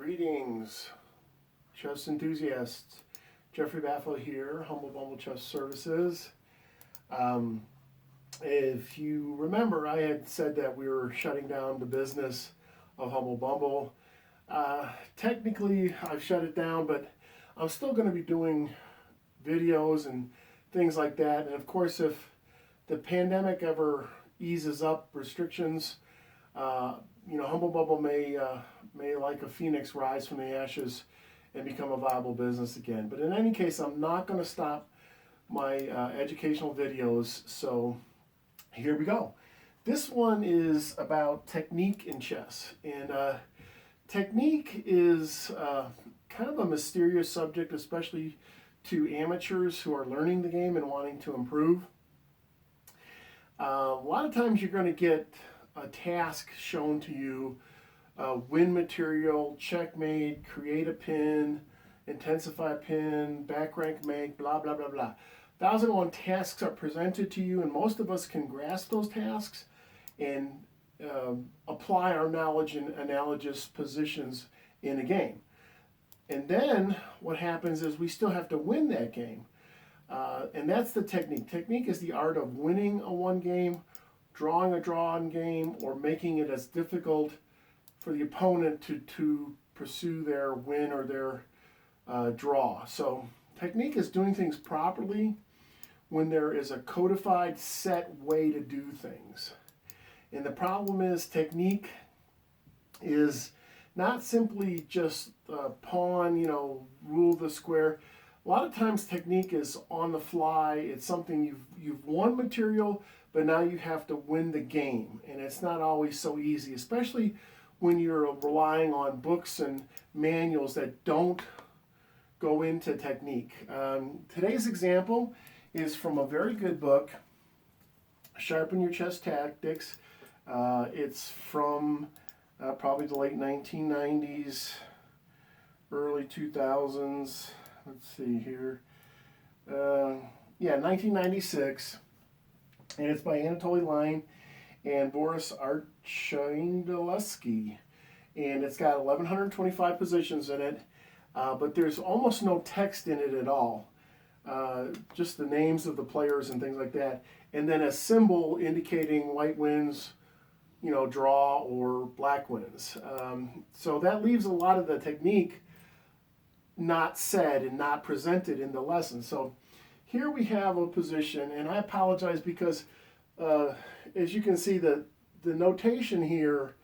Greetings, chess enthusiasts. Jeffrey Baffle here, Humble Bumble Chess Services. If you remember, I had said that we were shutting down the business of Humble Bumble. Technically, I've shut it down, but I'm still going to be doing videos and things like that. And of course, if the pandemic ever eases up restrictions, Humble Bumble may like a phoenix rise from the ashes and become a viable business again. But in any case, I'm not going to stop my educational videos. So here we go. This one is about technique in chess. And technique is kind of a mysterious subject, especially to amateurs who are learning the game and wanting to improve. A lot of times you're going to get a task shown to you, win material, checkmate, create a pin, intensify a pin, back rank make, blah, blah, blah, blah. 1,001 tasks are presented to you, and most of us can grasp those tasks and apply our knowledge in analogous positions in a game. And then what happens is we still have to win that game. And that's the technique. Technique is the art of winning a one game, drawing a drawn game, or making it as difficult for the opponent to pursue their win or their draw. So technique is doing things properly when there is a codified set way to do things. And the problem is technique is not simply just pawn, rule the square. A lot of times technique is on the fly. It's something you've won material, but now you have to win the game. And it's not always so easy, especially when you're relying on books and manuals that don't go into technique. Today's example is from a very good book, Sharpen Your Chess Tactics. It's from probably the late 1990s, early 2000s. Let's see here. 1996. And it's by Anatoly Line and Boris Archangelski. And it's got 1,125 positions in it, but there's almost no text in it at all. Just the names of the players and things like that. And then a symbol indicating white wins, draw, or black wins. So that leaves a lot of the technique not said and not presented in the lesson. So here we have a position, and I apologize because as you can see, the notation here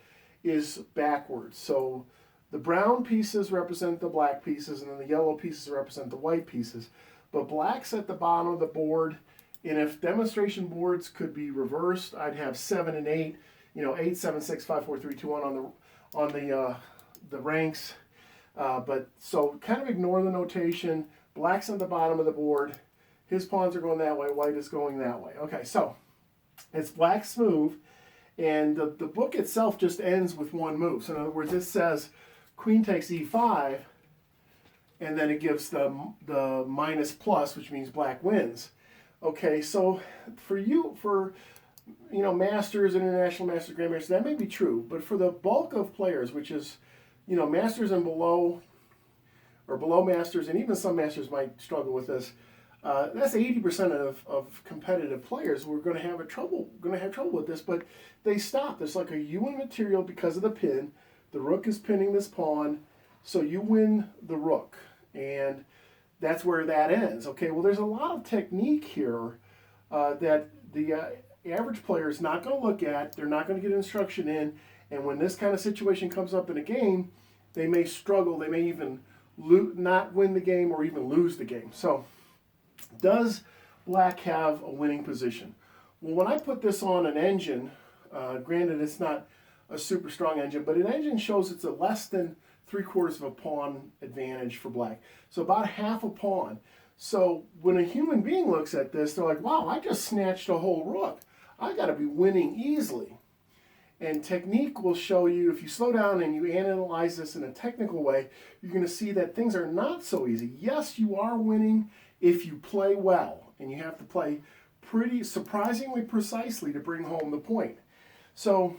is backwards. So the brown pieces represent the black pieces, and then the yellow pieces represent the white pieces. But black's at the bottom of the board, and if demonstration boards could be reversed, I'd have 7 and 8, 8, 7, 6, 5, 4, 3, 2, 1 on the ranks. But so kind of ignore the notation. Black's at the bottom of the board. His pawns are going that way. White is going that way. Okay, so it's black's move, and the book itself just ends with one move. So in other words, it says queen takes e5, and then it gives the minus plus, which means black wins. Okay, so for masters, international masters, grandmasters, that may be true, but for the bulk of players, which is masters and below, or below masters, and even some masters might struggle with this. That's 80% of competitive players who are going to have trouble with this, but they stop. There's like a you win material because of the pin. The rook is pinning this pawn, so you win the rook, and that's where that ends. Okay, well, there's a lot of technique here that the average player is not going to look at. They're not going to get instruction in, and when this kind of situation comes up in a game, they may struggle. They may even not win the game or even lose the game. So does black have a winning position? Well, when I put this on an engine, granted it's not a super strong engine, but an engine shows it's a less than 3/4 of a pawn advantage for black. So about half a pawn. So when a human being looks at this, they're like, wow, I just snatched a whole rook. I got to be winning easily. And technique will show you, if you slow down and you analyze this in a technical way, you're going to see that things are not so easy. Yes, you are winning if you play well, and you have to play pretty surprisingly precisely to bring home the point. So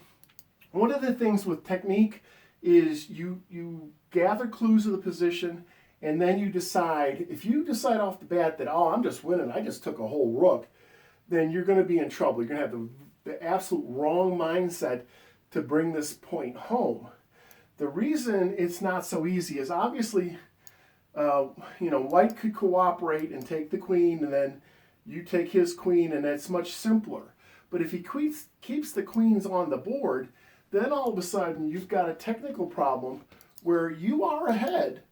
one of the things with technique is you gather clues of the position, and then you decide. If you decide off the bat that, oh, I'm just winning, I just took a whole rook, then you're going to be in trouble. You're going to have the absolute wrong mindset to bring this point home. The reason it's not so easy is obviously, white could cooperate and take the queen, and then you take his queen, and that's much simpler. But if he keeps the queens on the board, then all of a sudden you've got a technical problem where you are ahead.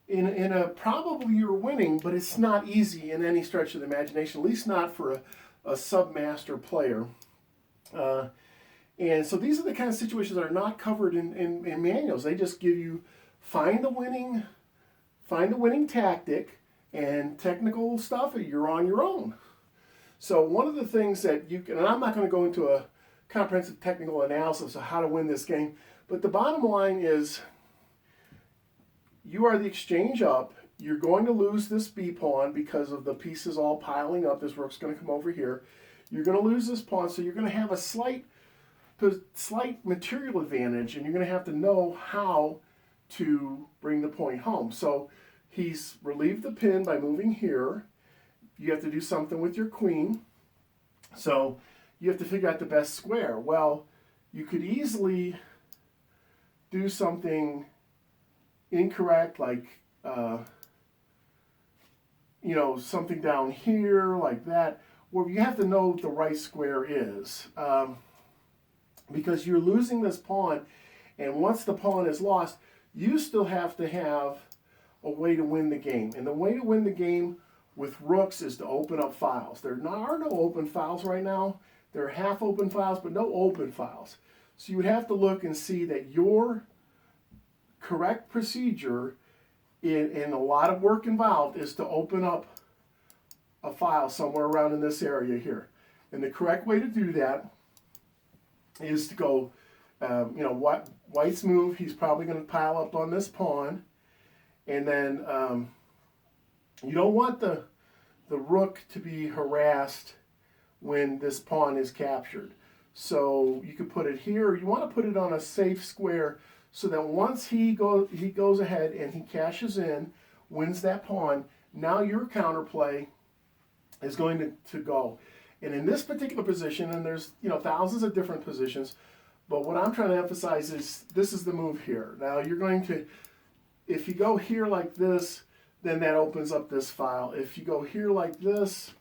In a probably you're winning, but it's not easy in any stretch of the imagination, at least not for a submaster player. And so these are the kind of situations that are not covered in manuals. They just give you find the winning tactic, and technical stuff, you're on your own. So one of the things that you can, and I'm not going to go into a comprehensive technical analysis of how to win this game, but the bottom line is you are the exchange up. You're going to lose this B pawn because of the pieces all piling up. This rook's going to come over here. You're going to lose this pawn, so you're going to have a slight material advantage, and you're going to have to know how to bring the point home. So he's relieved the pin by moving here. You have to do something with your queen. So you have to figure out the best square. Well, you could easily do something incorrect, like something down here like that, where you have to know what the right square is, because you're losing this pawn, and once the pawn is lost, you still have to have a way to win the game. And the way to win the game with rooks is to open up files. There are no open files right now. There are half open files, but no open files. So you would have to look and see that your correct procedure, in a lot of work involved, is to open up a file somewhere around in this area here. And the correct way to do that is to go, white's move, he's probably going to pile up on this pawn. And then you don't want the rook to be harassed when this pawn is captured. So you could put it here. You want to put it on a safe square so that once he goes ahead and he cashes in, wins that pawn, now your counterplay is going to go. And in this particular position, and there's thousands of different positions, but what I'm trying to emphasize is this is the move here. Now you're going to, if you go here like this, then that opens up this file. If you go here like this,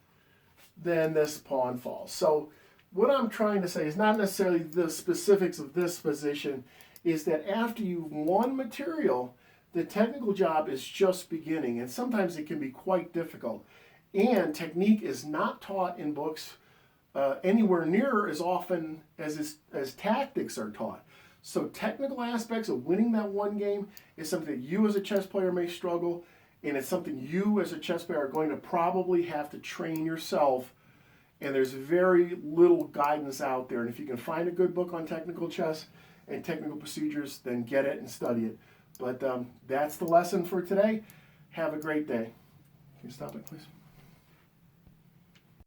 then this pawn falls. So what I'm trying to say is not necessarily the specifics of this position, is that after you've won material, the technical job is just beginning, and sometimes it can be quite difficult. And technique is not taught in books anywhere near as often as tactics are taught. So technical aspects of winning that one game is something that you as a chess player may struggle, and it's something you as a chess player are going to probably have to train yourself, and there's very little guidance out there. And if you can find a good book on technical chess and technical procedures, then get it and study it. But that's the lesson for today. Have a great day. Can you stop it, please?